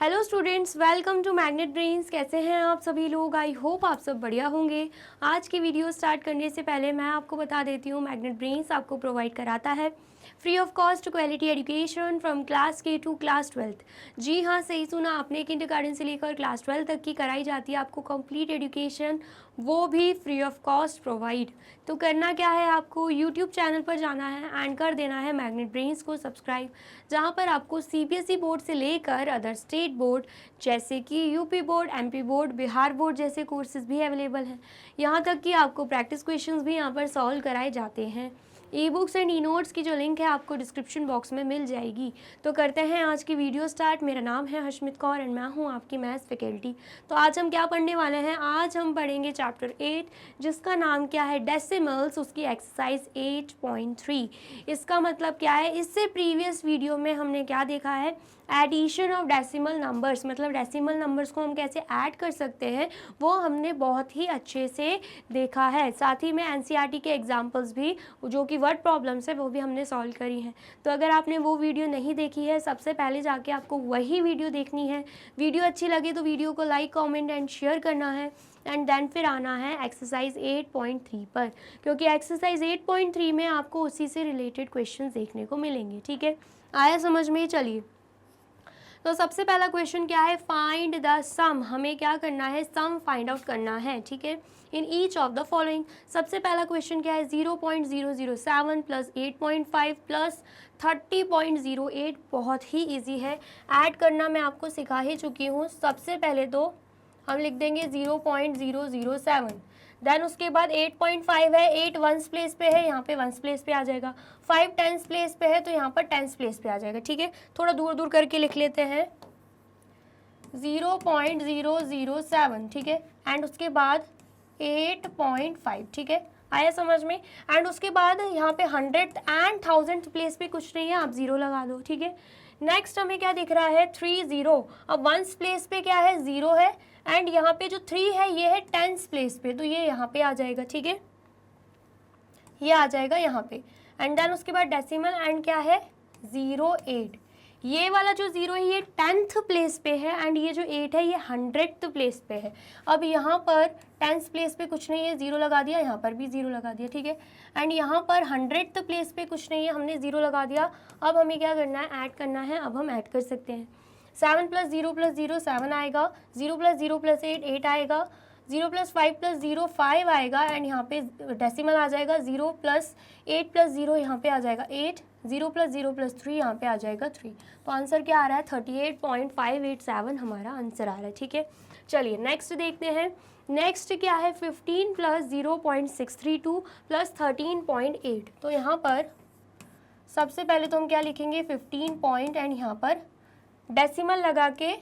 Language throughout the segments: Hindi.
Hello students, welcome to Magnet Brains. कैसे हैं आप सभी लोग? आई होप आप सब बढ़िया होंगे। आज की वीडियो स्टार्ट करने से पहले मैं आपको बता देती हूँ, मैग्नेट ब्रेन्स आपको प्रोवाइड कराता है free of cost quality education from class के टू क्लास 12th। जी हाँ, सही सुना आपने, किंडरगार्टन से लेकर क्लास 12 तक की कराई जाती है आपको कंप्लीट एजुकेशन, वो भी फ्री ऑफ कॉस्ट प्रोवाइड। तो करना क्या है, आपको यूट्यूब चैनल पर जाना है एंड कर देना है मैग्नेट ब्रेन्स को सब्सक्राइब, जहाँ पर आपको सीबीएसई बोर्ड से लेकर अदर स्टेट बोर्ड जैसे कि UP board, MP board, Bihar board जैसे कोर्सेज भी अवेलेबल हैं। यहाँ तक कि आपको प्रैक्टिस क्वेश्चंस भी यहाँ पर सॉल्व कराए जाते हैं। E books and e notes की जो लिंक है आपको डिस्क्रिप्शन बॉक्स में मिल जाएगी। तो करते हैं आज की वीडियो स्टार्ट। मेरा नाम है हशमित कौर एंड मैं हूँ आपकी मैथ्स फैकल्टी। तो आज हम क्या पढ़ने वाले हैं? आज हम पढ़ेंगे चैप्टर 8 जिसका नाम क्या है, डेसिमल्स, उसकी एक्सरसाइज 8.3। इसका मतलब क्या है, इससे प्रीवियस वीडियो में हमने क्या देखा है, एडिशन ऑफ डेसिमल नंबर्स, मतलब डेसिमल नंबर्स को हम कैसे ऐड कर सकते हैं वो हमने बहुत ही अच्छे से देखा है। साथ ही में एनसीईआरटी के एग्जाम्पल्स भी, जो कि वर्ड प्रॉब्लम्स है, वो भी हमने सॉल्व करी हैं। तो अगर आपने वो वीडियो नहीं देखी है, सबसे पहले जाके आपको वही वीडियो देखनी है। वीडियो अच्छी लगे तो वीडियो को लाइक, कॉमेंट एंड शेयर करना है एंड देन फिर आना है एक्सरसाइज 8.3 पर, क्योंकि एक्सरसाइज 8.3 में आपको उसी से रिलेटेड क्वेश्चन देखने को मिलेंगे। ठीक है, आया समझ में? चलिए, तो सबसे पहला क्वेश्चन क्या है, फाइंड द सम। हमें क्या करना है, सम फाइंड आउट करना है। ठीक है, in each of the following. सबसे पहला क्वेश्चन क्या है, 0.007 प्लस 8.5 प्लस 30.08। बहुत ही इजी है, ऐड करना मैं आपको सिखा ही चुकी हूँ। सबसे पहले तो हम लिख देंगे 0.007, देन उसके बाद 8.5 है, 8 वंस प्लेस पे है, यहाँ पे वंस प्लेस पे आ जाएगा। 5 टेंस प्लेस पे है तो यहाँ पर टेंस प्लेस पे आ जाएगा। ठीक है, थोड़ा दूर दूर करके लिख लेते हैं, 0.007। ठीक है, एंड उसके बाद 8.5। ठीक है, आया समझ में? एंड उसके बाद यहाँ पे 100th एंड 1000th प्लेस पे कुछ नहीं है, आप 0 लगा दो। ठीक है, नेक्स्ट हमें क्या दिख रहा है, 30। अब वंस प्लेस पे क्या है, 0 है, एंड यहाँ पे जो 3 है ये है टेंस प्लेस पे, तो ये यहाँ पे आ जाएगा। ठीक है, ये आ जाएगा यहाँ पे। एंड देन उसके बाद डेसिमल एंड क्या है, 08। ये वाला जो 0 है ये 10th प्लेस पे है, एंड ये जो 8 है ये 100th प्लेस पे है। अब यहाँ पर 10th प्लेस पे कुछ नहीं है, 0 लगा दिया, यहाँ पर भी 0 लगा दिया। ठीक है, एंड यहाँ पर 100th प्लेस पे कुछ नहीं है, हमने 0 लगा दिया। अब हमें क्या करना है, ऐड करना है। अब हम ऐड कर सकते हैं, 7 + 0 + 0 7 आएगा, 0 + 0 + 8 8 आएगा, 0 + 5 + 0 5 आएगा, एंड यहाँ पे डेसिमल आ जाएगा, 0 + 8 + 0 यहाँ पे आ जाएगा 8, 0 + 0 + 3 यहाँ पे आ जाएगा 3। तो आंसर क्या आ रहा है, 38.587 हमारा आंसर आ रहा है। ठीक है, चलिए नेक्स्ट देखते हैं। नेक्स्ट क्या है, 15 + 0.632 + 13.8। तो यहाँ पर सबसे पहले तो हम क्या लिखेंगे, 15 पॉइंट एंड यहाँ पर डेसिमल लगा के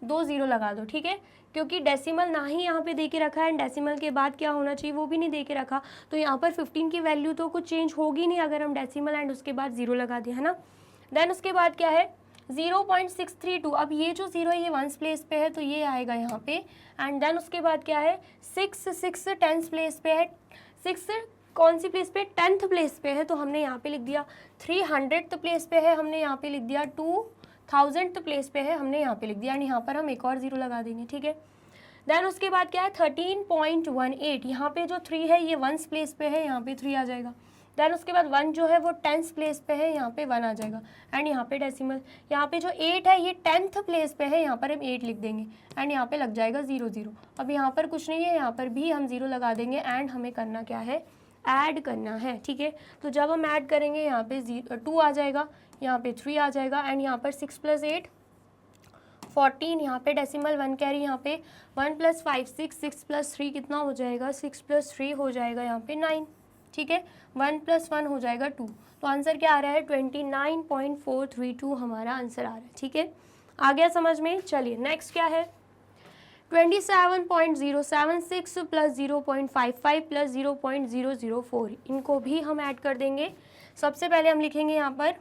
2 0 लगा दो। ठीक है, क्योंकि डेसिमल ना ही यहाँ पे दे के रखा है, एंड डेसिमल के बाद क्या होना चाहिए वो भी नहीं दे के रखा, तो यहाँ पर 15 की वैल्यू तो कुछ चेंज होगी नहीं अगर हम डेसिमल एंड उसके बाद 0 लगा दें, है ना। देन उसके बाद क्या है, 0.632। अब ये जो 0 है ये वंस प्लेस पे है तो ये आएगा यहाँ पे। एंड देन उसके बाद क्या है, 6 टेंस प्लेस पे है। 6 कौन सी प्लेस पे, 10th प्लेस पे है, तो हमने यहाँ पे लिख दिया। 300th प्लेस पे है, हमने यहाँ पे लिख दिया। 2000th प्लेस पे है, हमने यहाँ पे लिख दिया, एंड यहाँ पर हम एक और 0 लगा देंगे। ठीक है, देन उसके बाद क्या है, 13.18। यहाँ पे जो 3 है ये वंस प्लेस पे है, यहाँ पे 3 आ जाएगा। देन उसके बाद 1 जो है वो टेंस प्लेस पे है, यहाँ पे 1 आ जाएगा, एंड यहाँ पे डेसिमल। यहाँ पे जो 8 है ये 10th प्लेस पे है, यहाँ पर हम 8 लिख देंगे, एंड यहाँ पे लग जाएगा 0 0। अब यहाँ पर कुछ नहीं है, यहाँ पर भी हम 0 लगा देंगे, एंड हमें करना क्या है, ऐड करना है। ठीक है, तो जब हम ऐड करेंगे यहाँ पे 2 आ जाएगा, यहाँ पे 3 आ जाएगा, एंड यहाँ पर 6 + 8 14, यहाँ पे डेसिमल 1 कैरी, यहाँ पे 1 + 5 6, 6 + 3 कितना हो जाएगा, 6 + 3 हो जाएगा यहाँ पे 9। ठीक है, 1 + 1 हो जाएगा 2। तो आंसर क्या आ रहा है, 29.432 हमारा आंसर आ रहा है। ठीक है, आ गया समझ में? चलिए नेक्स्ट क्या है, 27.076 + 0.55 + 0.004। इनको भी हम ऐड कर देंगे। सबसे पहले हम लिखेंगे यहाँ पर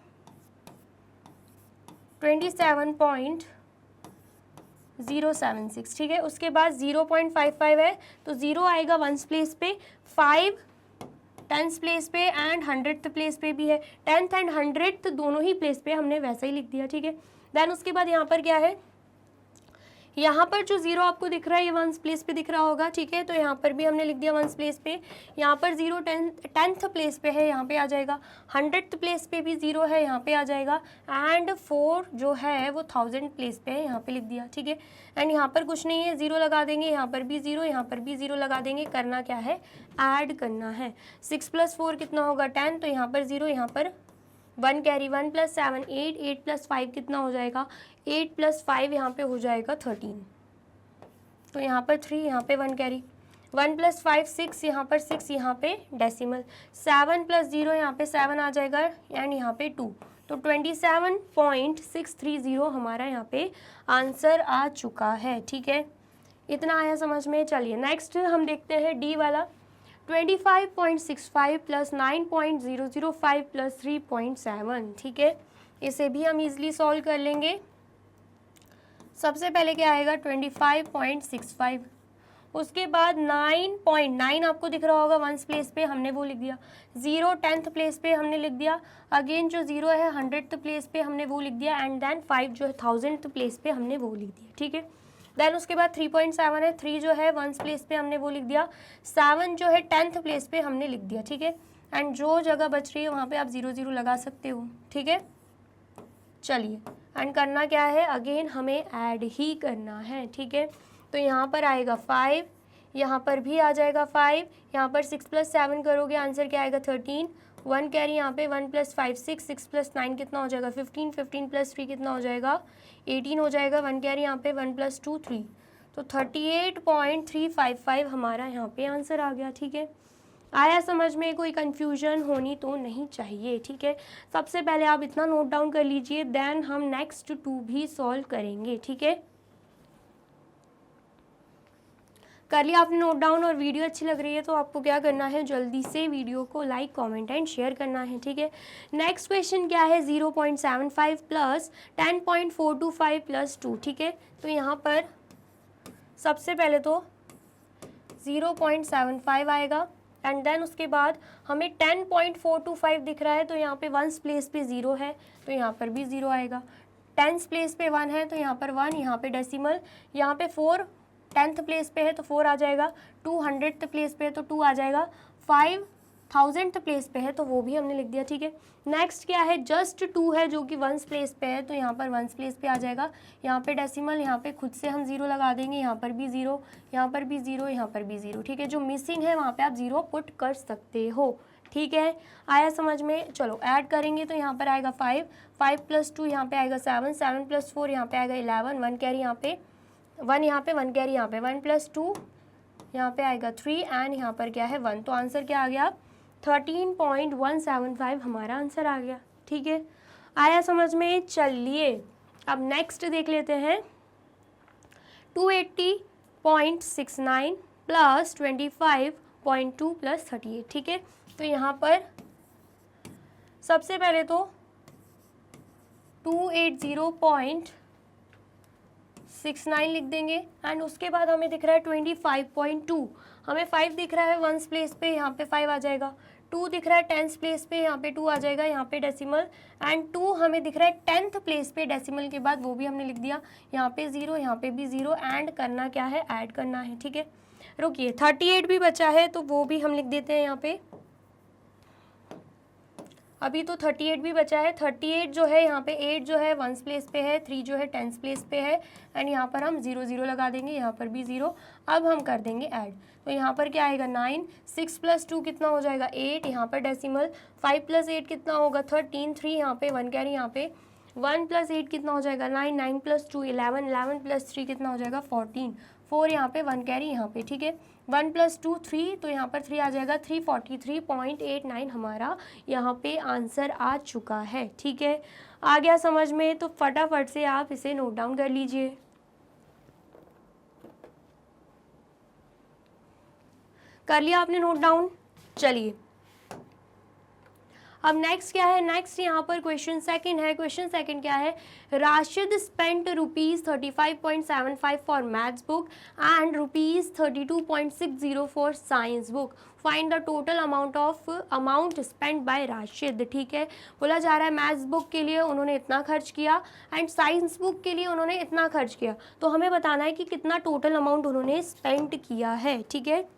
27.076। ठीक है, उसके बाद 0.55 है तो 0 आएगा वंस प्लेस पे, 5 टेंस प्लेस पे, एंड 100th प्लेस पे भी है। 10th एंड 100th दोनों ही प्लेस पे हमने वैसा ही लिख दिया। ठीक है, देन उसके बाद यहाँ पर क्या है, यहाँ पर जो जीरो आपको दिख रहा है ये वंस प्लेस पे दिख रहा होगा, ठीक है। तो यहाँ पर भी हमने लिख दिया वंस प्लेस पे। यहाँ पर जीरो टेंथ प्लेस पे है, यहाँ पे आ जाएगा। 100th प्लेस पे भी जीरो है, यहाँ पे आ जाएगा। एंड 4 जो है वो 1000 प्लेस पे है, यहाँ पे लिख दिया, ठीक है। एंड यहाँ पर कुछ नहीं है, जीरो लगा देंगे, यहाँ पर भी जीरो, यहाँ पर भी जीरो लगा देंगे। करना क्या है, ऐड करना है। 6 + 4 कितना होगा 10, तो यहाँ पर जीरो, यहाँ पर 1 कैरी, 1 + 7 8, 8 + 5 कितना हो जाएगा 8 + 5 यहाँ पे हो जाएगा 13। तो यहाँ पर 3, यहाँ पे 1 कैरी, 1 + 5 6, यहाँ पर 6, यहाँ पे डेसिमल, 7 + 0 यहाँ पे 7 आ जाएगा एंड यहाँ पे 2। तो 27.630 हमारा यहाँ पे आंसर आ चुका है, ठीक है। इतना आया समझ में। चलिए नेक्स्ट हम देखते हैं डी वाला। 25.65 + 9.005 + 3.7, ठीक है। इसे भी हम इजीली सॉल्व कर लेंगे। सबसे पहले क्या आएगा 25.65, उसके बाद 9.9 आपको दिख रहा होगा वंस प्लेस पे, हमने वो लिख दिया। 0 10th प्लेस पे हमने लिख दिया। अगेन जो 0 है 100th प्लेस पे हमने वो लिख दिया। एंड देन 5 जो है 1000th प्लेस पे हमने वो लिख दिया, ठीक है। देन उसके बाद 3.7 है, 3 जो है वंस प्लेस पे हमने वो लिख दिया। 7 जो है 10th प्लेस पे हमने लिख दिया, ठीक है। एंड जो जगह बच रही है वहाँ पे आप 0 0 लगा सकते हो, ठीक है। चलिए एंड करना क्या है, अगेन हमें ऐड ही करना है, ठीक है। तो यहाँ पर आएगा 5, यहाँ पर भी आ जाएगा 5, यहाँ पर 6 + 7 करोगे आंसर क्या आएगा 13। 1 कैरी यहाँ पे 1 + 5 6, 6 + 9 कितना हो जाएगा 15, 15 + 3 कितना हो जाएगा 18 हो जाएगा। 1 कैरी यहाँ पे 1 + 2 3, तो 38.355 हमारा यहाँ पे आंसर आ गया, ठीक है। आया समझ में, कोई कंफ्यूजन होनी तो नहीं चाहिए, ठीक है। सबसे पहले आप इतना नोट डाउन कर लीजिए, देन हम नेक्स्ट 2 भी सॉल्व करेंगे, ठीक है। कर लिया आपने नोट डाउन, और वीडियो अच्छी लग रही है तो आपको क्या करना है, जल्दी से वीडियो को लाइक कमेंट एंड शेयर करना है, ठीक है। नेक्स्ट क्वेश्चन क्या है 0.75 + 10.425 + 2, ठीक है। तो यहाँ पर सबसे पहले तो 0.75 आएगा एंड देन उसके बाद हमें 10.425 दिख रहा है, तो यहाँ पे वंस प्लेस पे 0 है तो यहाँ पर भी 0 आएगा। 10th प्लेस पे 1 है तो यहाँ पर 1, यहाँ पे डेसिमल, यहाँ पे 4 10th प्लेस पे है तो 4 आ जाएगा। 200th प्लेस पे है तो 2 आ जाएगा। 5000th प्लेस पे है तो वो भी हमने लिख दिया, ठीक है। नेक्स्ट क्या है, जस्ट 2 है जो कि वंस प्लेस पे है, तो यहाँ पर वंस प्लेस पे आ जाएगा। यहाँ पे डेसिमल, यहाँ पे खुद से हम 0 लगा देंगे, यहाँ पर भी 0, यहाँ पर भी 0, यहाँ पर भी 0, ठीक है। जो मिसिंग है वहाँ पे आप 0 पुट कर सकते हो, ठीक है। आया समझ में। चलो ऐड करेंगे तो यहाँ पर आएगा 5, 5 + 2 यहाँ पे आएगा 7, 7 + 4 यहाँ पे आएगा 11, 1 कैरी यहाँ पे 1, यहाँ पे 1 कैरी यहाँ पे 1 + 2 यहाँ पे आएगा 3 एंड यहाँ पर क्या है 1। तो आंसर क्या आ गया 13.175 हमारा आंसर आ गया, ठीक है। आया समझ में। चलिए अब नेक्स्ट देख लेते हैं 280.69 + 25.2 + 38, ठीक है। तो यहाँ पर सबसे पहले तो 280.69 लिख देंगे एंड उसके बाद हमें दिख रहा है 25.2, हमें 5 दिख रहा है वंस प्लेस पे, यहाँ पे 5 आ जाएगा। 2 दिख रहा है 10th प्लेस पे, यहाँ पे 2 आ जाएगा, यहाँ पे डेसिमल। एंड 2 हमें दिख रहा है 10th प्लेस पे, डेसिमल के बाद वो भी हमने लिख दिया। यहाँ पे 0, यहाँ पे भी 0 एंड करना क्या है, ऐड करना है, ठीक है। रुकिए 38 भी बचा है तो वो भी हम लिख देते हैं यहाँ पे। अभी तो 38 भी बचा है। 38 जो है यहाँ पे 8 जो है वंस प्लेस पे है, 3 जो है 10th प्लेस पे है एंड यहाँ पर हम 0 0 लगा देंगे, यहाँ पर भी 0। अब हम कर देंगे ऐड, तो यहाँ पर क्या आएगा 9, 6 + 2 कितना हो जाएगा 8, यहाँ पर डेसिमल, 5 + 8 कितना होगा 13, 3 यहाँ पे 1 कैरी, यहाँ पे 1 + 8 कितना हो जाएगा 9, 9 + 2 11, 11 + 3 कितना हो जाएगा 14, 4 यहाँ पे 1 कैरी यहाँ पे, ठीक है। 1 + 2 3, तो यहाँ पर 3 आ जाएगा। 343.89 हमारा यहाँ पे आंसर आ चुका है, ठीक है। आ गया समझ में, तो फटाफट से आप इसे नोट डाउन कर लीजिए। कर लिया आपने नोट डाउन। चलिए अब नेक्स्ट क्या है, नेक्स्ट यहाँ पर क्वेश्चन सेकंड है। क्वेश्चन सेकंड क्या है, Rashid spent ₹35.75 for maths book and ₹32.60 for science book, find the total amount spent by Rashid. ठीक है, बोला जा रहा है मैथ्स बुक के लिए उन्होंने इतना खर्च किया एंड साइंस बुक के लिए उन्होंने इतना खर्च किया, तो हमें बताना है कि कितना टोटल अमाउंट उन्होंने स्पेंड किया है। ठीक है,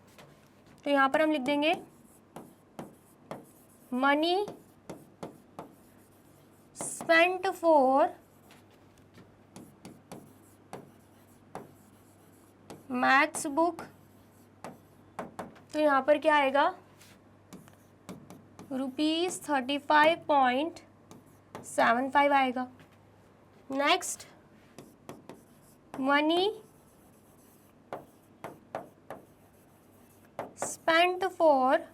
तो यहाँ पर हम लिख देंगे money spent for maths book, तो यहाँ पर क्या आएगा, ₹35.75 आएगा। Next, money spent for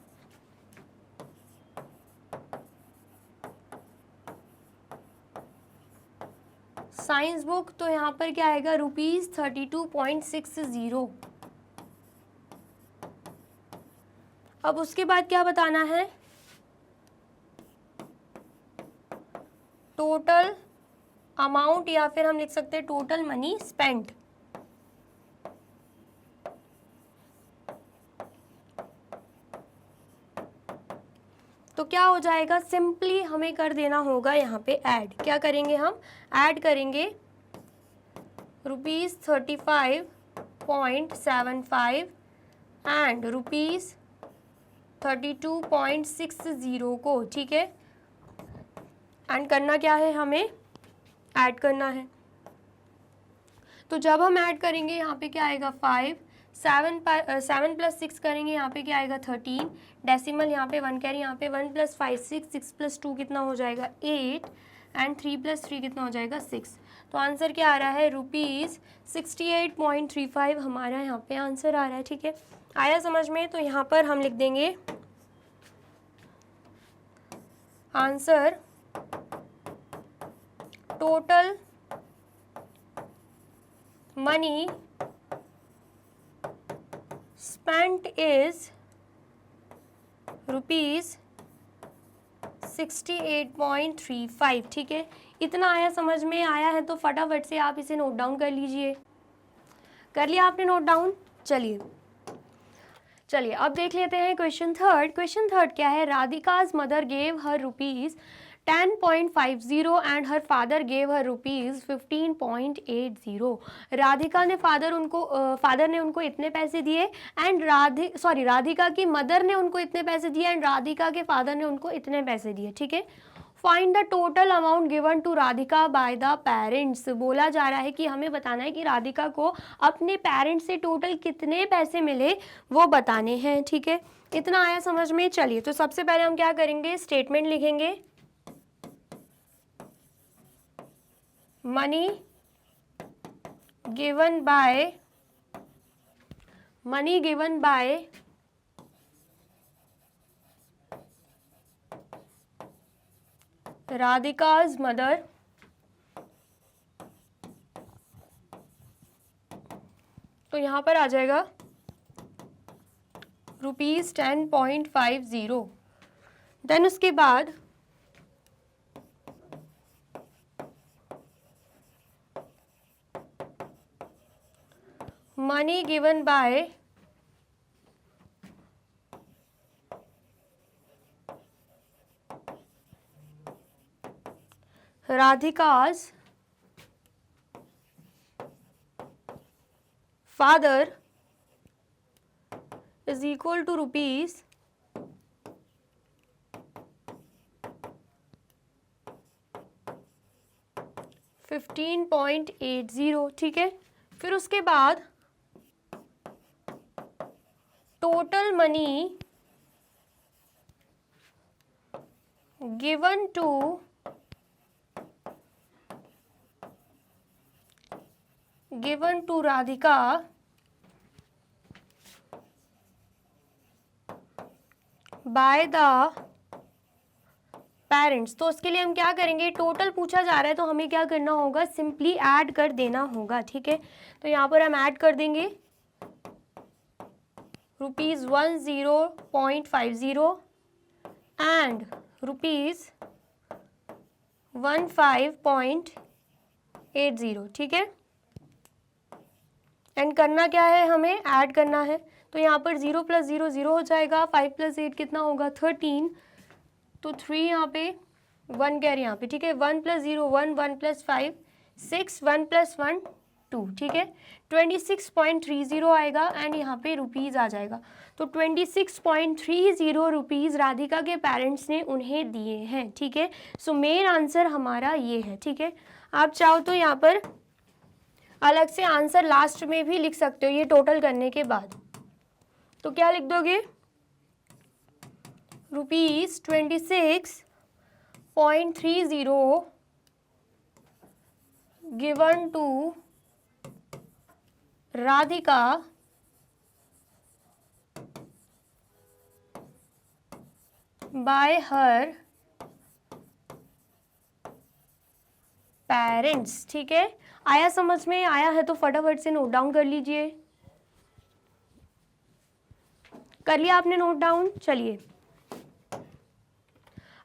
science book, तो यहाँ पर क्या आएगा, ₹32.60। अब उसके बाद क्या बताना है, टोटल अमाउंट, या फिर हम लिख सकते हैं टोटल मनी स्पेंट। तो क्या हो जाएगा, सिंपली हमें कर देना होगा यहाँ पे ऐड। क्या करेंगे हम, ऐड करेंगे ₹35.75 एंड ₹32.60 को। ठीक है, एंड करना क्या है, हमें ऐड करना है। तो जब हम ऐड करेंगे यहाँ पे क्या आएगा 5, 7 + 6 करेंगे, यहाँ पे क्या आएगा 13, डेसिमल यहाँ पे 1 कैरी, यहाँ पे 1 + 5 6, 6 + 2 कितना हो जाएगा 8 एंड 3 + 3 कितना हो जाएगा 6। तो आंसर क्या आ रहा है, ₹68.35 हमारा यहाँ पे आंसर आ रहा है। ठीक है, आया समझ में। तो यहाँ पर हम लिख देंगे answer total money spent is ₹68.35। ठीक है, इतना आया समझ में। आया है तो फटाफट से आप इसे नोट डाउन कर लीजिए। कर लिया आपने नोट डाउन? चलिए अब देख लेते हैं क्वेश्चन थर्ड। क्वेश्चन थर्ड क्या है, राधिका's mother gave her ₹10.50 and her father gave her ₹15.80। Radhika ने फादर ने उनको इतने पैसे दिए एंड राधिका की मदर ने उनको इतने पैसे दिए एंड राधिका के फादर ने उनको इतने पैसे दिए। ठीक है, find the total amount given to Radhika by the parents. बोला जा रहा है कि हमें बताना है कि राधिका को अपने पेरेंट्स से टोटल कितने पैसे मिले, वो बताने हैं। ठीक है, इतना आया समझ में। चलिए, तो सबसे पहले हम क्या करेंगे, स्टेटमेंट लिखेंगे, मनी गिवन बाय राधिका's mother तो यहाँ पर आ जाएगा ₹10.50। देन उसके बाद money given by Radhika's father is equal to ₹15.80। ठीक है, फिर उसके बाद total money given to Radhika by the parents. तो उसके लिए हम क्या करेंगे, टोटल पूछा जा रहा है तो हमें क्या करना होगा, सिंपली ऐड कर देना होगा। ठीक है, तो यहाँ पर हम ऐड कर देंगे ₹10.50 एंड ₹15.80, ठीक है। एंड करना क्या है, हमें ऐड करना है। तो यहाँ पर 0 + 0 0 हो जाएगा, 5 + 8 कितना होगा 13, तो 3 यहाँ पे 1 कैरी यहाँ पे, ठीक है। 1 + 0 1, 1 + 5 6, 1 + 1 2, ठीक है। 26.30 आएगा एंड यहाँ पे रुपीज़ आ जाएगा। तो 26.30 रुपीज़ राधिका के पेरेंट्स ने उन्हें दिए हैं, ठीक है। सो मेन आंसर हमारा ये है, ठीक है। आप चाहो तो यहाँ पर अलग से आंसर लास्ट में भी लिख सकते हो, ये टोटल करने के बाद। तो क्या लिख दोगे, ₹26.30 given to Radhika by her parents, ठीक है। आया समझ में? आया है तो फटाफट से नोट डाउन कर लीजिए। कर लिया आपने नोट डाउन? चलिए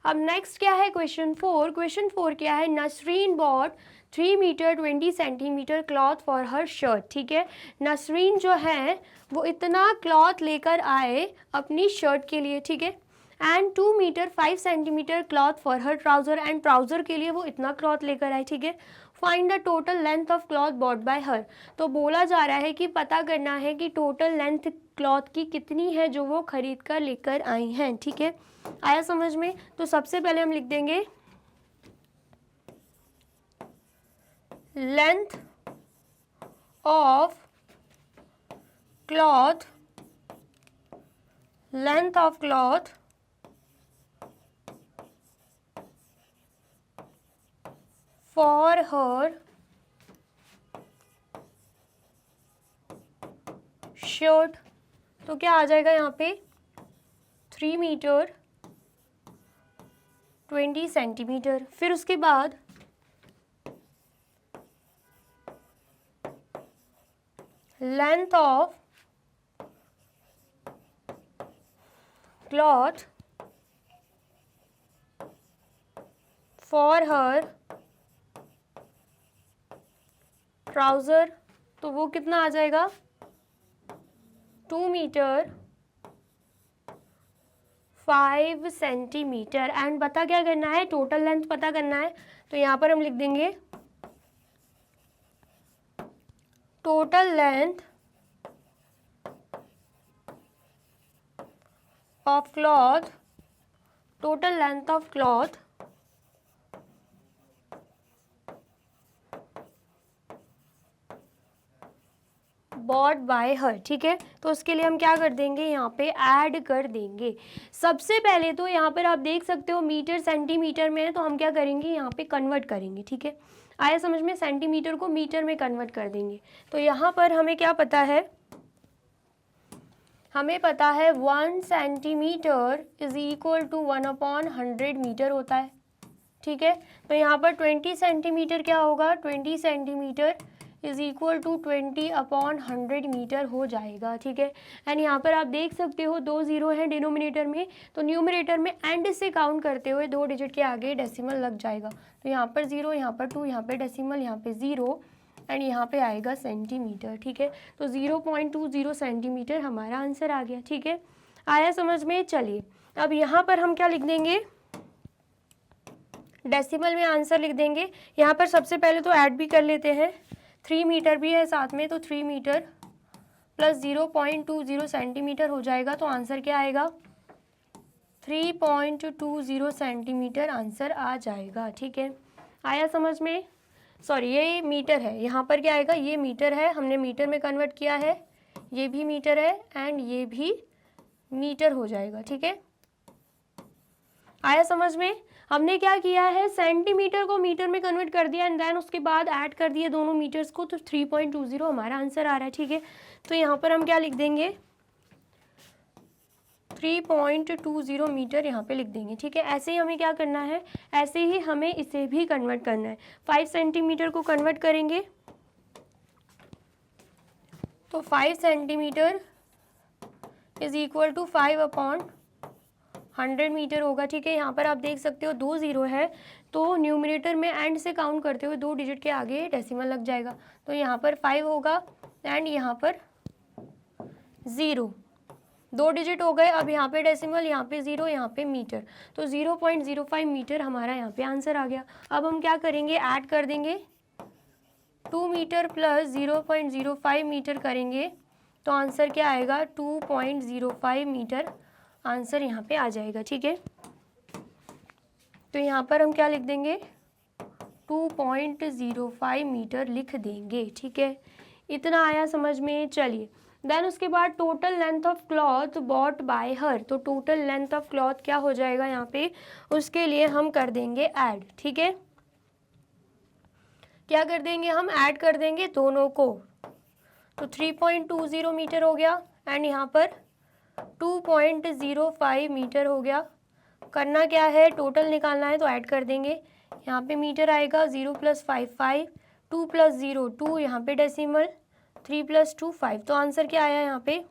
अब नेक्स्ट क्या है, क्वेश्चन 4। क्वेश्चन 4 क्या है, Nasreen bought 3 metre 20 centimetre cloth for her shirt, ठीक है। नसरीन जो है वो इतना क्लॉथ लेकर आए अपनी शर्ट के लिए, ठीक है। And 2 metre 5 centimetre cloth for her trouser, and trouser के लिए वो इतना क्लॉथ लेकर आए, ठीक है। Find the total length of cloth bought by her. तो बोला जा रहा है कि पता करना है कि टोटल लेंथ क्लॉथ की कितनी है जो वो खरीद कर लेकर आई हैं, ठीक है। आया समझ में? तो सबसे पहले हम लिख देंगे length of cloth, length of cloth for her shirt. तो क्या आ जाएगा यहाँ पे 3 मीटर 20 सेंटीमीटर। फिर उसके बाद length of cloth for her trouser, तो वो कितना आ जाएगा 2 मीटर 5 सेंटीमीटर। एंड पता क्या करना है, टोटल लेंथ पता करना है। तो यहाँ पर हम लिख देंगे total length of cloth, total length of cloth bought by हर, ठीक है। तो उसके लिए हम क्या कर देंगे, यहाँ पे ऐड कर देंगे। सबसे पहले तो यहाँ पर आप देख सकते हो मीटर सेंटीमीटर में है, तो हम क्या करेंगे यहाँ पे कन्वर्ट करेंगे, ठीक है। आया समझ में? सेंटीमीटर को मीटर में कन्वर्ट कर देंगे। तो यहाँ पर हमें क्या पता है, हमें पता है 1 centimetre is equal to 1/100 metre होता है, ठीक है। तो यहाँ पर 20 सेंटीमीटर क्या होगा, 20 centimetre is equal to 20/100 metre हो जाएगा, ठीक है। एंड यहाँ पर आप देख सकते हो 2 0 हैं डिनोमिनेटर में, तो न्यूमरेटर में एंड से काउंट करते हुए 2 डिजिट के आगे डेसिमल लग जाएगा। तो यहाँ पर 0, यहाँ पर 2, यहाँ पे डेसिमल, यहाँ पे 0 एंड यहाँ पे आएगा सेंटीमीटर, ठीक है। तो 0.20 सेंटीमीटर हमारा आंसर आ गया, ठीक है। आया समझ में? चलिए अब यहाँ पर हम क्या लिख देंगे, डेसिमल में आंसर लिख देंगे। यहाँ पर सबसे पहले तो ऐड भी कर लेते हैं, 3 मीटर भी है साथ में, तो 3 मीटर प्लस 0.20 सेंटीमीटर हो जाएगा। तो आंसर क्या आएगा 3.20 सेंटीमीटर आंसर आ जाएगा, ठीक है। आया समझ में? सॉरी ये मीटर है, यहाँ पर क्या आएगा, ये मीटर है, हमने मीटर में कन्वर्ट किया है, ये भी मीटर है एंड ये भी मीटर हो जाएगा, ठीक है। आया समझ में? हमने क्या किया है, सेंटीमीटर को मीटर में कन्वर्ट कर दिया एंड देन उसके बाद ऐड कर दिए दोनों मीटर्स को, तो 3.20 हमारा आंसर आ रहा है, ठीक है। तो यहाँ पर हम क्या लिख देंगे 3.20 मीटर यहाँ पे लिख देंगे, ठीक है। ऐसे ही हमें क्या करना है, ऐसे ही हमें इसे भी कन्वर्ट करना है। 5 सेंटीमीटर को कन्वर्ट करेंगे तो 5 centimetre is equal to 5/100 100 metre होगा, ठीक है। यहाँ पर आप देख सकते हो 2 ज़ीरो है, तो न्यूमरेटर में एंड से काउंट करते हुए 2 डिजिट के आगे डेसिमल लग जाएगा, तो यहाँ पर 5 होगा एंड यहाँ पर 0, 2 डिजिट हो गए। अब यहाँ पे डेसिमल, यहाँ पे 0, यहाँ पे मीटर, तो 0.05 मीटर हमारा यहाँ पे आंसर आ गया। अब हम क्या करेंगे, ऐड कर देंगे, 2 मीटर प्लस 0.05 मीटर करेंगे तो आंसर क्या आएगा, 2.05 मीटर आंसर यहाँ पे आ जाएगा, ठीक है। तो यहाँ पर हम क्या लिख देंगे, 2.05 मीटर लिख देंगे, ठीक है। इतना आया समझ में। चलिए देन उसके बाद total length of cloth bought by her, तो टोटल लेंथ ऑफ क्लॉथ क्या हो जाएगा यहाँ पे, उसके लिए हम कर देंगे ऐड, ठीक है। क्या कर देंगे, हम ऐड कर देंगे दोनों को, तो 3.20 मीटर हो गया एंड यहाँ पर 2.05 मीटर हो गया। करना क्या है, टोटल निकालना है, तो ऐड कर देंगे। यहाँ पे मीटर आएगा 0 + 5 5, 2 + 0 2, यहाँ पे डेसिमल 3 + 2 5, तो आंसर क्या आया यहाँ पे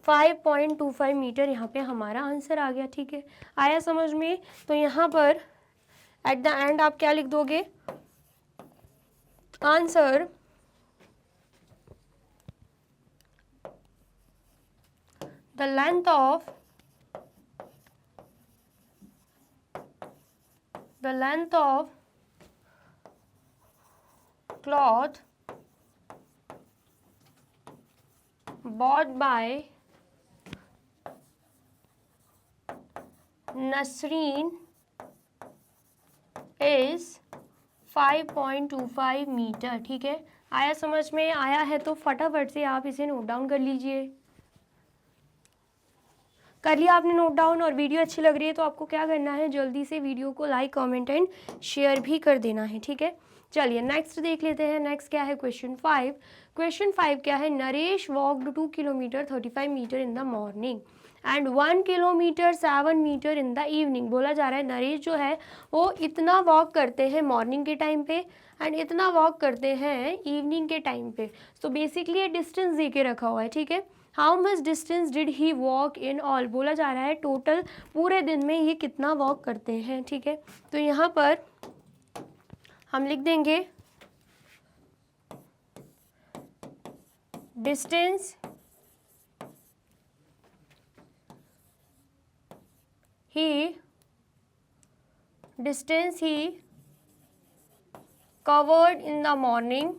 5.25 मीटर यहाँ पे हमारा आंसर आ गया, ठीक है। आया समझ में। तो यहाँ पर एट द एंड आप क्या लिख दोगे, answer the length of cloth bought by Nasreen is 5.25 metre, ठीक है। आया समझ में, आया है तो फटाफट से आप इसे नोट डाउन कर लीजिए। कर लिया आपने नोट डाउन, और वीडियो अच्छी लग रही है तो आपको क्या करना है, जल्दी से वीडियो को लाइक कमेंट एंड शेयर भी कर देना है, ठीक है। चलिए नेक्स्ट देख लेते हैं। नेक्स्ट क्या है, क्वेश्चन 5। क्वेश्चन 5 क्या है, Naresh walked 2 kilometre 35 metre in the morning and 1 kilometre 7 metre in the evening. बोला जा रहा है नरेश जो है वो इतना वॉक करते हैं मॉर्निंग के टाइम पे एंड इतना वॉक करते हैं इवनिंग के टाइम पे। तो बेसिकली ये डिस्टेंस दे के रखा हुआ है, ठीक है। How much distance did he walk in all, बोला जा रहा है टोटल पूरे दिन में ये कितना वॉक करते हैं, ठीक है। तो यहाँ पर हम लिख देंगे distance he covered in the morning,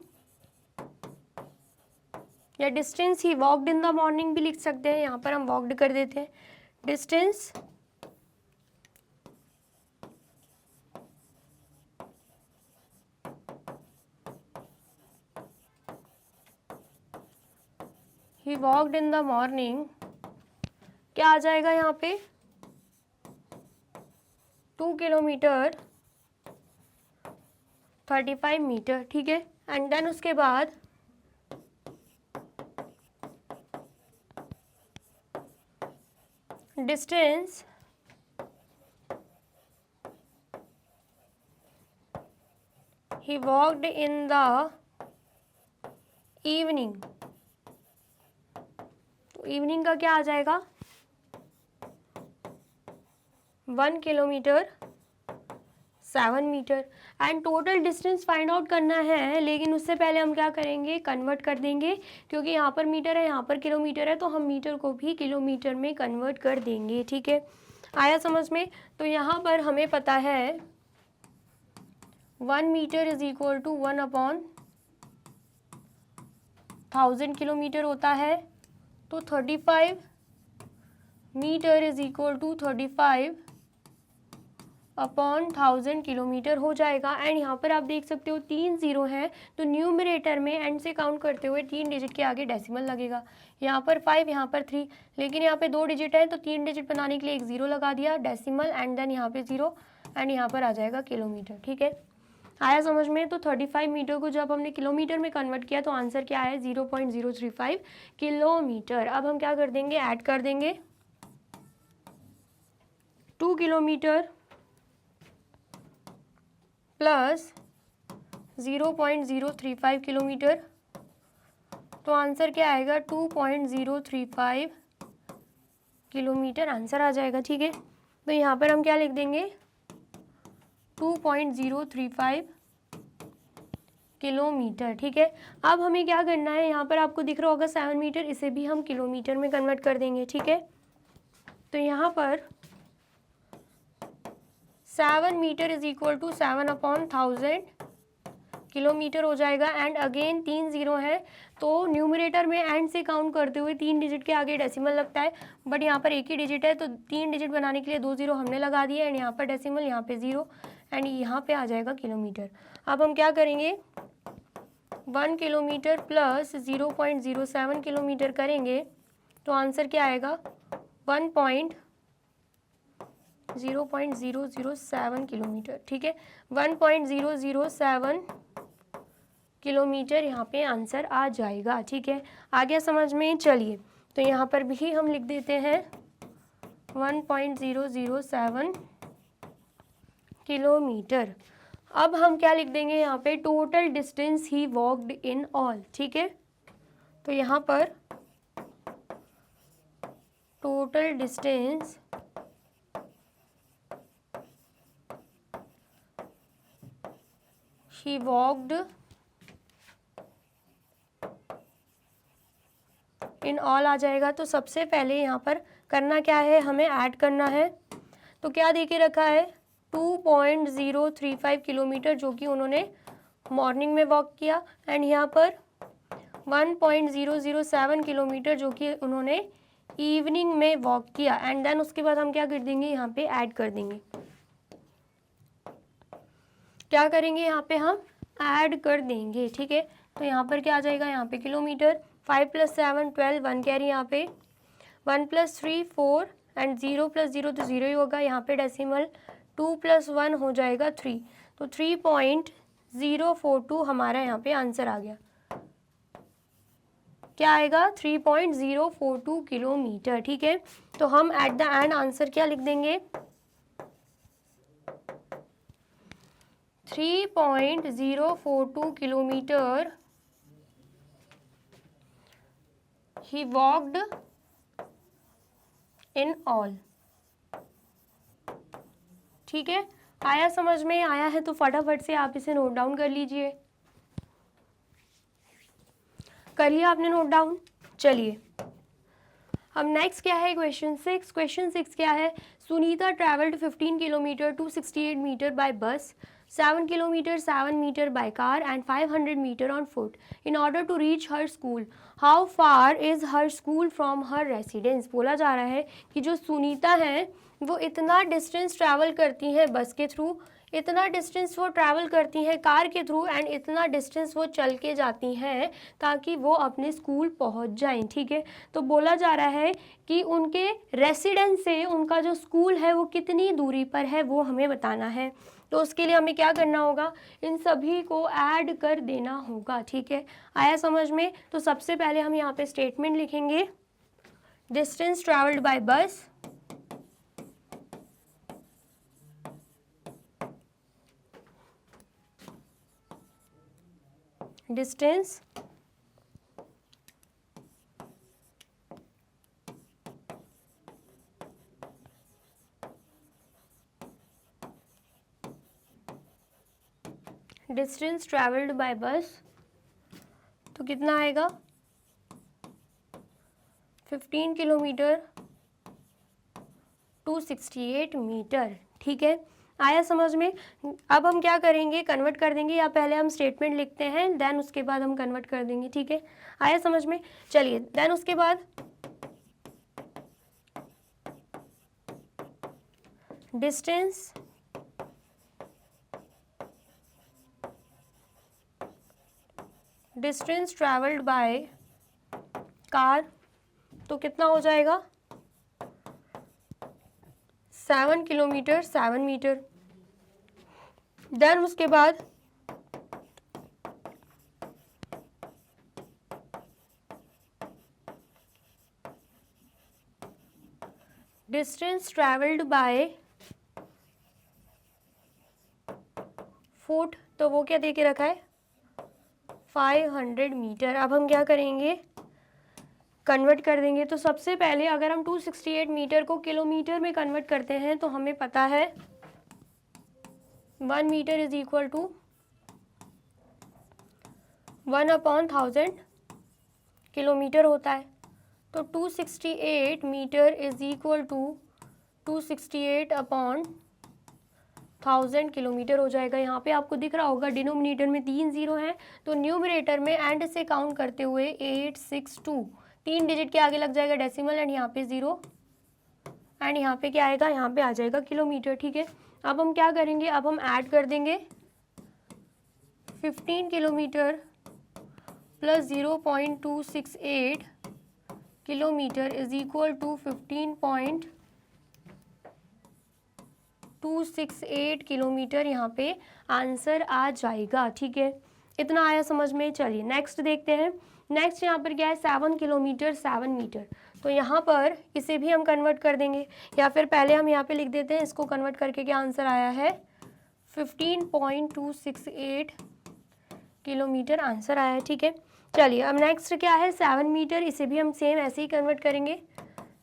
या distance he walked in the morning भी लिख सकते हैं, यहाँ पर हम वॉकड कर देते हैं। Distance he walked in the morning क्या आ जाएगा यहाँ पे, 2 किलोमीटर 35 मीटर, ठीक है। एंड देन उसके बाद distance he walked in the evening, तो इवनिंग का क्या आ जाएगा, 1 kilometre 7 metre. And total distance find out करना है, लेकिन उससे पहले हम क्या करेंगे, कन्वर्ट कर देंगे, क्योंकि यहाँ पर मीटर है यहाँ पर किलोमीटर है, तो हम मीटर को भी किलोमीटर में कन्वर्ट कर देंगे, ठीक है। आया समझ में। तो यहाँ पर हमें पता है 1 metre is equal to 1/1000 kilometre होता है, तो 35 metre is equal to 35/1000 kilometre हो जाएगा। एंड यहाँ पर आप देख सकते हो 3 ज़ीरो हैं, तो न्यूमरेटर में एंड से काउंट करते हुए 3 डिजिट के आगे डेसिमल लगेगा। यहाँ पर 5, यहाँ पर 3, लेकिन यहाँ पे 2 डिजिट है, तो 3 डिजिट बनाने के लिए 1 ज़ीरो लगा दिया, डेसिमल एंड देन यहाँ पे 0 एंड यहाँ पर आ जाएगा किलोमीटर, ठीक है। आया समझ में। तो 35 मीटर को जब हमने किलोमीटर में कन्वर्ट किया तो आंसर क्या है, 0.035 किलोमीटर। अब हम क्या कर देंगे, ऐड कर देंगे 2 किलोमीटर प्लस 0.035 किलोमीटर, तो आंसर क्या आएगा, 2.035 किलोमीटर आंसर आ जाएगा। ठीक है, तो यहाँ पर हम क्या लिख देंगे 2.035 किलोमीटर। ठीक है, अब हमें क्या करना है, यहाँ पर आपको दिख रहा होगा 7 मीटर, इसे भी हम किलोमीटर में कन्वर्ट कर देंगे। ठीक है, तो यहाँ पर 7 metre is equal to 7/1000 kilometre हो जाएगा। एंड अगेन 3 जीरो है, तो न्यूमरेटर में एंड से काउंट करते हुए 3 डिजिट के आगे डेसिमल लगता है, बट यहाँ पर एक ही डिजिट है, तो 3 डिजिट बनाने के लिए 2 जीरो हमने लगा दिए, एंड यहाँ पर डेसिमल, यहाँ पे 0, एंड यहाँ पे आ जाएगा किलोमीटर। अब हम क्या करेंगे 1 किलोमीटर प्लस 0.07 किलोमीटर करेंगे तो आंसर क्या आएगा 0.007 किलोमीटर। ठीक है, 1.007 किलोमीटर यहाँ पे आंसर आ जाएगा। ठीक है, आ गया समझ में। चलिए, तो यहाँ पर भी हम लिख देते हैं 1.007 किलोमीटर। अब हम क्या लिख देंगे यहाँ पे total distance he walked in all. ठीक है, तो यहाँ पर total distance he walked in all आ जाएगा। तो सबसे पहले यहाँ पर करना क्या है, हमें ऐड करना है। तो क्या दे के रखा है 2.035 किलोमीटर जो कि उन्होंने मॉर्निंग में वॉक किया, एंड यहाँ पर 1.007 किलोमीटर जो कि उन्होंने इवनिंग में वॉक किया, एंड देन उसके बाद हम क्या कर देंगे यहाँ पे ऐड कर देंगे। क्या करेंगे यहाँ पे हम ऐड कर देंगे। ठीक है, तो यहाँ पर क्या आ जाएगा, यहाँ पे किलोमीटर 5 + 7 12, 1 कैरी यहाँ पे 1 + 3 4, एंड 0 + 0 तो 0 ही होगा। यहाँ पे डेसिमल 2 + 1 हो जाएगा 3, तो 3.042 हमारा यहाँ पे आंसर आ गया। क्या आएगा 3.042 किलोमीटर। ठीक है, तो हम एट द एंड आंसर क्या लिख देंगे 3.042 kilometre he walked in all। ठीक है, आया समझ में, आया है तो फटाफट से आप इसे नोट डाउन कर लीजिए। कर लिया आपने नोट डाउन। चलिए, अब नेक्स्ट क्या है क्वेश्चन 6। क्वेश्चन 6 क्या है, Sunita travelled 15 kilometre 268 metre by bus, 7 kilometre 7 metre by car and 500 metre on foot in order to reach her school. How far is her school from her residence. बोला जा रहा है कि जो सुनीता है वो इतना डिस्टेंस ट्रैवल करती हैं बस के थ्रू, इतना डिस्टेंस वो ट्रैवल करती हैं कार के थ्रू, एंड इतना डिस्टेंस वो चल के जाती हैं ताकि वो अपने स्कूल पहुंच जाएं। ठीक है, तो बोला जा रहा है कि उनके रेसिडेंस से उनका जो स्कूल है वो कितनी दूरी पर है वो हमें बताना है। तो उसके लिए हमें क्या करना होगा, इन सभी को ऐड कर देना होगा। ठीक है, आया समझ में। तो सबसे पहले हम यहाँ पे स्टेटमेंट लिखेंगे डिस्टेंस ट्रैवल्ड बाय बस, डिस्टेंस डिस्टेंस ट्रैवल्ड बाय बस, तो कितना आएगा 15 किलोमीटर 268 मीटर। ठीक है, आया समझ में। अब हम क्या करेंगे, कन्वर्ट कर देंगे, या पहले हम स्टेटमेंट लिखते हैं देन उसके बाद हम कन्वर्ट कर देंगे। ठीक है, आया समझ में। चलिए, देन उसके बाद डिस्टेंस ट्रैवल्ड बाय कार, तो कितना हो जाएगा 7 किलोमीटर 7 मीटर। देन उसके बाद डिस्टेंस ट्रैवल्ड बाय फुट, तो वो क्या दे के रखा है 500 मीटर। अब हम क्या करेंगे कन्वर्ट कर देंगे। तो सबसे पहले अगर हम 268 मीटर को किलोमीटर में कन्वर्ट करते हैं तो हमें पता है 1 metre is equal to 1/1000 kilometre होता है। तो 268 metre is equal to 268/1000 kilometre हो जाएगा। यहाँ पे आपको दिख रहा होगा डिनोमिनेटर में 3 जीरो हैं, तो न्यूमरेटर में एंड से काउंट करते हुए 862 3 डिजिट के आगे लग जाएगा डेसिमल एंड यहाँ पे 0 एंड यहाँ पे क्या आएगा, यहाँ पे आ जाएगा किलोमीटर। ठीक है, अब हम क्या करेंगे, अब हम ऐड कर देंगे 15 kilometre plus 0.268 kilometre is equal to 15.268 kilometre. यहाँ पे आंसर आ जाएगा। ठीक है, इतना आया समझ में। चलिए नेक्स्ट देखते हैं। नेक्स्ट यहाँ पर क्या है, 7 किलोमीटर 7 मीटर। तो यहाँ पर इसे भी हम कन्वर्ट कर देंगे, या फिर पहले हम यहाँ पे लिख देते हैं इसको कन्वर्ट करके क्या आंसर आया है 15.268 किलोमीटर आंसर आया है। ठीक है, चलिए अब नेक्स्ट क्या है 7 मीटर, इसे भी हम सेम ऐसे ही कन्वर्ट करेंगे।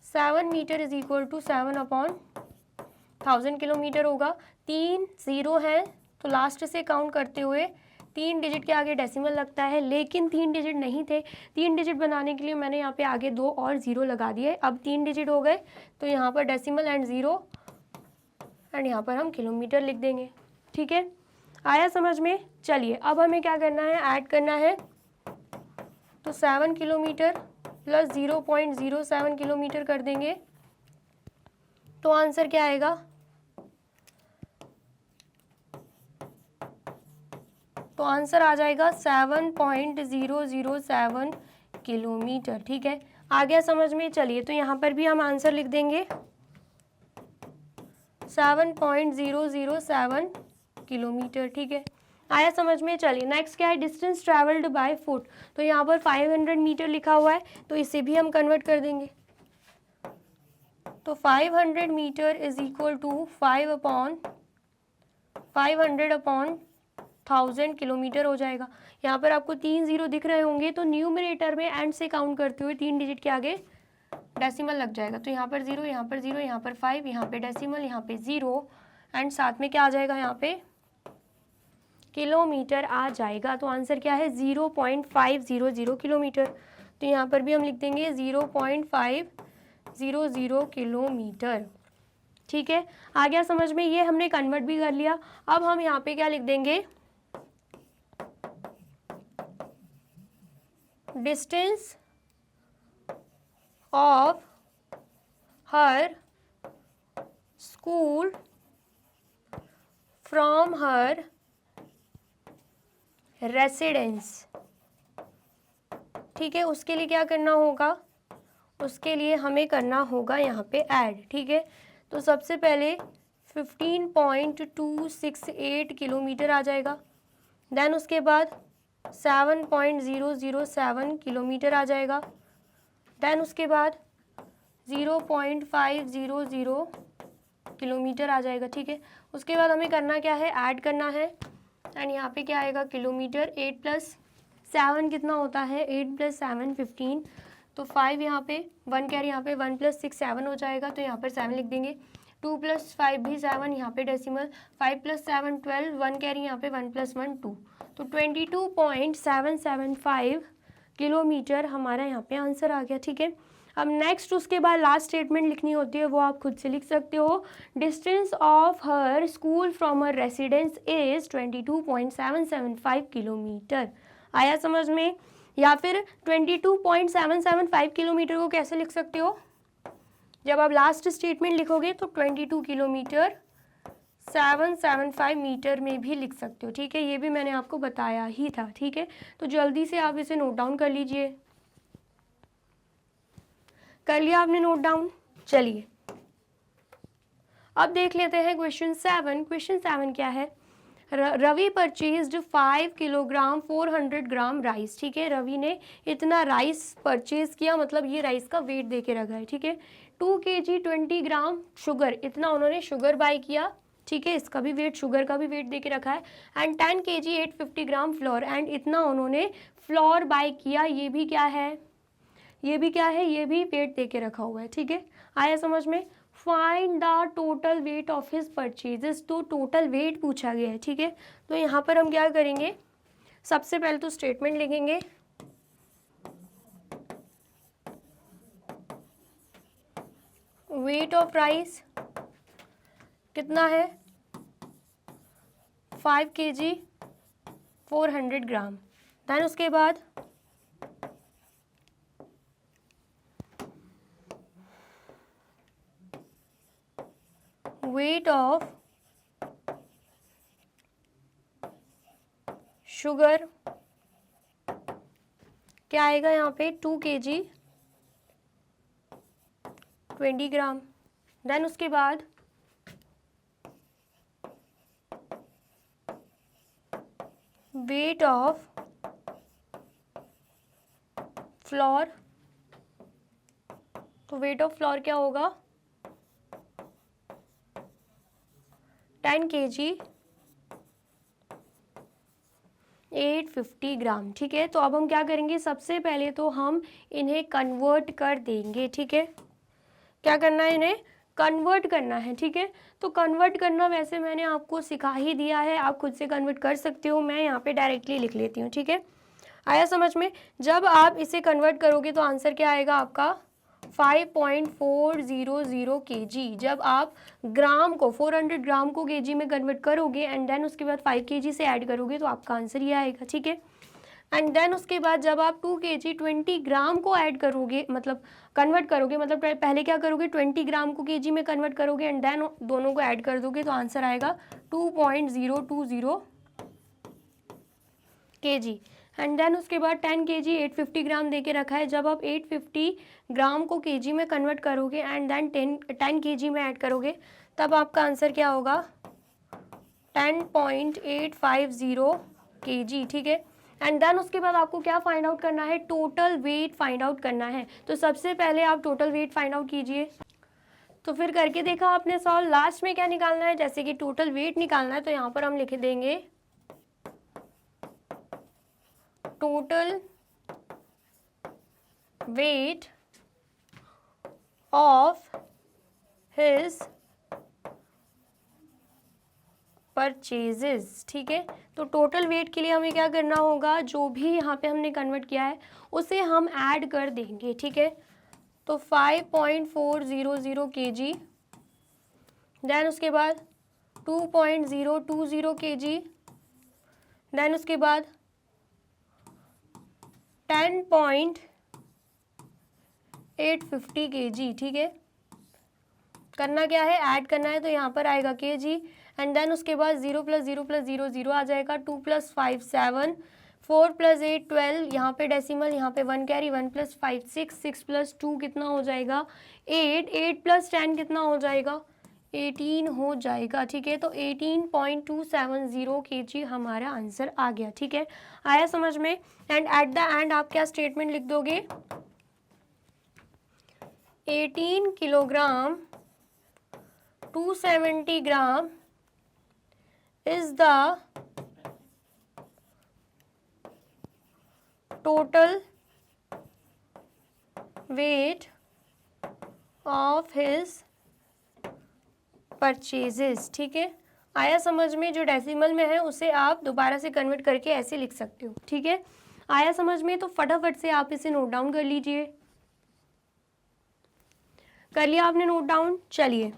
7 metre is equal to 7/1000 kilometre होगा। 3 जीरो है तो लास्ट से काउंट करते हुए 3 डिजिट के आगे डेसिमल लगता है, लेकिन 3 डिजिट नहीं थे। 3 डिजिट बनाने के लिए मैंने यहाँ पे आगे 2 और 0 लगा दिए। अब 3 डिजिट हो गए तो यहाँ पर डेसिमल एंड 0 एंड यहाँ पर हम किलोमीटर लिख देंगे। ठीक है, आया समझ में। चलिए अब हमें क्या करना है, ऐड करना है। तो 7 किलोमीटर प्लस 0.07 किलोमीटर कर देंगे तो आंसर क्या आएगा, तो आंसर आ जाएगा 7.007 किलोमीटर। ठीक है, आ गया समझ में। चलिए तो यहाँ पर भी हम आंसर लिख देंगे 7.007 किलोमीटर। ठीक है, आया समझ में। चलिए नेक्स्ट क्या है, डिस्टेंस ट्रैवल्ड बाय फुट। तो यहाँ पर 500 मीटर लिखा हुआ है, तो इसे भी हम कन्वर्ट कर देंगे। तो 500 metre is equal to 500/1000 kilometre हो जाएगा। यहाँ पर आपको 3 जीरो दिख रहे होंगे, तो न्यूमरेटर में एंड से काउंट करते हुए 3 डिजिट के आगे डेसिमल लग जाएगा। तो यहाँ पर 0, यहाँ पर 0, यहाँ पर 5, यहाँ पे डेसिमल, यहाँ पे 0 एंड साथ में क्या आ जाएगा, यहाँ पे किलोमीटर आ जाएगा। तो आंसर क्या है 0.500 किलोमीटर। तो यहाँ पर भी हम लिख देंगे 0.500 किलोमीटर। ठीक है, आ गया समझ में। ये हमने कन्वर्ट भी कर लिया। अब हम यहाँ पे क्या लिख देंगे, distance of her school from her residence. ठीक है, उसके लिए क्या करना होगा, उसके लिए हमें करना होगा यहाँ पे ऐड। ठीक है, तो सबसे पहले 15.268 किलोमीटर आ जाएगा। देन उसके बाद 7.007 किलोमीटर आ जाएगा। देन उसके बाद 0.500 किलोमीटर आ जाएगा। ठीक है, उसके बाद हमें करना क्या है, ऐड करना है एंड यहाँ पे क्या आएगा किलोमीटर। 8 + 7 कितना होता है, 8 + 7 15। तो 5 यहाँ पे 1 कैरी, यहाँ पे 1 + 6 7 हो जाएगा, तो यहाँ पर 7 लिख देंगे। 2 + 5 भी 7, यहाँ पे डेसिमल। 5 + 7 12, 1 कैरी, यहाँ पे 1 + 1 2। तो 22.775 किलोमीटर हमारा यहाँ पे आंसर आ गया। ठीक है, अब नेक्स्ट उसके बाद लास्ट स्टेटमेंट लिखनी होती है, वो आप खुद से लिख सकते हो। Distance of her school from her residence is 22.775 kilometre. आया समझ में। या फिर 22.775 किलोमीटर को कैसे लिख सकते हो, जब आप लास्ट स्टेटमेंट लिखोगे तो 22 किलोमीटर 775 मीटर में भी लिख सकते हो। ठीक है, ये भी मैंने आपको बताया ही था। ठीक है, तो जल्दी से आप इसे नोट डाउन कर लीजिए। कर लिया आपने नोट डाउन। चलिए अब देख लेते हैं क्वेश्चन 7। क्वेश्चन 7 क्या है, रवि परचेज्ड 5 किलोग्राम 400 ग्राम राइस। ठीक है, रवि ने इतना राइस परचेज किया, मतलब ये राइस का वेट दे के रखा है। ठीक है, 2 kg 20 ग्राम शुगर, इतना उन्होंने शुगर बाय किया। ठीक है, इसका भी वेट, शुगर का भी वेट दे के रखा है। And 10 kg 850 gram floor, and इतना उन्होंने फ्लोर बाय किया। ये भी क्या है, ये भी क्या है, ये भी वेट दे के रखा हुआ है, ठीक है। आया समझ में। Find the total weight of his purchases, तो टोटल वेट पूछा गया है, ठीक है। तो यहाँ पर हम क्या करेंगे, सबसे पहले तो स्टेटमेंट लिखेंगे, वेट ऑफ राइस कितना है 5 kg 400 ग्राम। देन उसके बाद वेट ऑफ शुगर क्या आएगा यहाँ पे 2 kg 20 ग्राम। देन उसके बाद वेट ऑफ फ्लोर, तो वेट ऑफ फ्लोर क्या होगा 10 kg 850 ग्राम, ठीक है। तो अब हम क्या करेंगे, सबसे पहले तो हम इन्हें कन्वर्ट कर देंगे, ठीक है। क्या करना है, इन्हें कन्वर्ट करना है, ठीक है। तो कन्वर्ट करना वैसे मैंने आपको सिखा ही दिया है, आप खुद से कन्वर्ट कर सकते हो, मैं यहाँ पे डायरेक्टली लिख लेती हूँ, ठीक है। आया समझ में। जब आप इसे कन्वर्ट करोगे तो आंसर क्या आएगा आपका 5.400 kg। जब आप ग्राम को 400 ग्राम को kg में कन्वर्ट करोगे एंड देन उसके बाद 5 kg से ऐड करोगे तो आपका आंसर ये आएगा, ठीक है। एंड देन उसके बाद जब आप 2 kg 20 ग्राम को ऐड करोगे, मतलब कन्वर्ट करोगे, मतलब पहले क्या करोगे 20 ग्राम को kg में कन्वर्ट करोगे एंड देन दोनों को ऐड कर दोगे तो आंसर आएगा 2.020 kg। एंड देन उसके बाद 10 kg 850 ग्राम दे के रखा है। जब आप 850 ग्राम को kg में कन्वर्ट करोगे एंड देन 10 kg में ऐड करोगे तब आपका आंसर क्या होगा 10.850 kg, ठीक है। एंड देन उसके बाद आपको क्या फाइंड आउट करना है, टोटल वेट फाइंड आउट करना है। तो सबसे पहले आप टोटल वेट फाइंड आउट कीजिए। तो फिर करके देखा आपने सॉल्व, लास्ट में क्या निकालना है, जैसे कि टोटल वेट निकालना है तो यहाँ पर हम लिख देंगे total weight of his purchases, ठीक है। तो टोटल वेट के लिए हमें क्या करना होगा, जो भी यहाँ पे हमने कन्वर्ट किया है उसे हम ऐड कर देंगे, ठीक है। तो 5.400 kg, देन उसके बाद 2.020 kg, देन उसके बाद 10.850 kg, ठीक है। करना क्या है, ऐड करना है, तो यहाँ पर आएगा kg एंड देन उसके बाद 0 + 0 + 0 0 आ जाएगा, 2 + 5 7, 4 + 8 12, यहाँ पे डेसिमल, यहाँ पे 1 कैरी, 1 + 5 6, 6 + 2 कितना हो जाएगा 8, 8 + 10 कितना हो जाएगा 18 हो जाएगा, ठीक है। तो 18.270 kg हमारा आंसर आ गया, ठीक है। आया समझ में। एंड एट द एंड आप क्या स्टेटमेंट लिख दोगे, 18 kilogram 270 gram is the total weight of his purchases, ठीक है। आया समझ में। जो डेसिमल में है उसे आप दोबारा से कन्वर्ट करके ऐसे लिख सकते हो, ठीक है। आया समझ में। तो फटाफट से आप इसे नोट डाउन कर लीजिए। कर लिया आपने नोट डाउन, चलिए।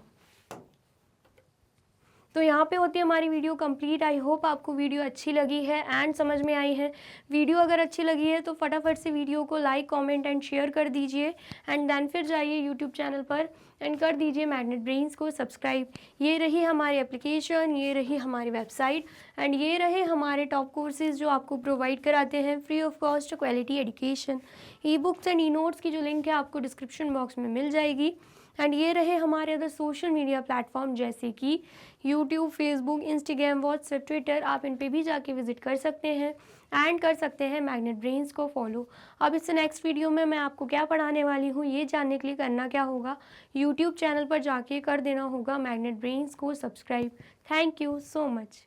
तो यहाँ पे होती है हमारी वीडियो कंप्लीट। आई होप आपको वीडियो अच्छी लगी है एंड समझ में आई है। वीडियो अगर अच्छी लगी है तो फटाफट से वीडियो को लाइक कमेंट एंड शेयर कर दीजिए एंड देन फिर जाइए यूट्यूब चैनल पर एंड कर दीजिए मैग्नेट ब्रेन्स को सब्सक्राइब। ये रही हमारी एप्लीकेशन, ये रही हमारी वेबसाइट एंड ये रहे हमारे टॉप कोर्सेज जो आपको प्रोवाइड कराते हैं free of cost quality education. E books and e notes की जो लिंक है आपको डिस्क्रिप्शन बॉक्स में मिल जाएगी। एंड ये रहे हमारे अदर सोशल मीडिया प्लेटफॉर्म जैसे कि YouTube, Facebook, Instagram, WhatsApp, Twitter, आप इन पे भी जाके विजिट कर सकते हैं एंड कर सकते हैं मैग्नेट ब्रेन्स को फॉलो। अब इससे नेक्स्ट वीडियो में मैं आपको क्या पढ़ाने वाली हूँ ये जानने के लिए करना क्या होगा, यूट्यूब चैनल पर जाके कर देना होगा मैग्नेट ब्रेन्स को subscribe. Thank you so much.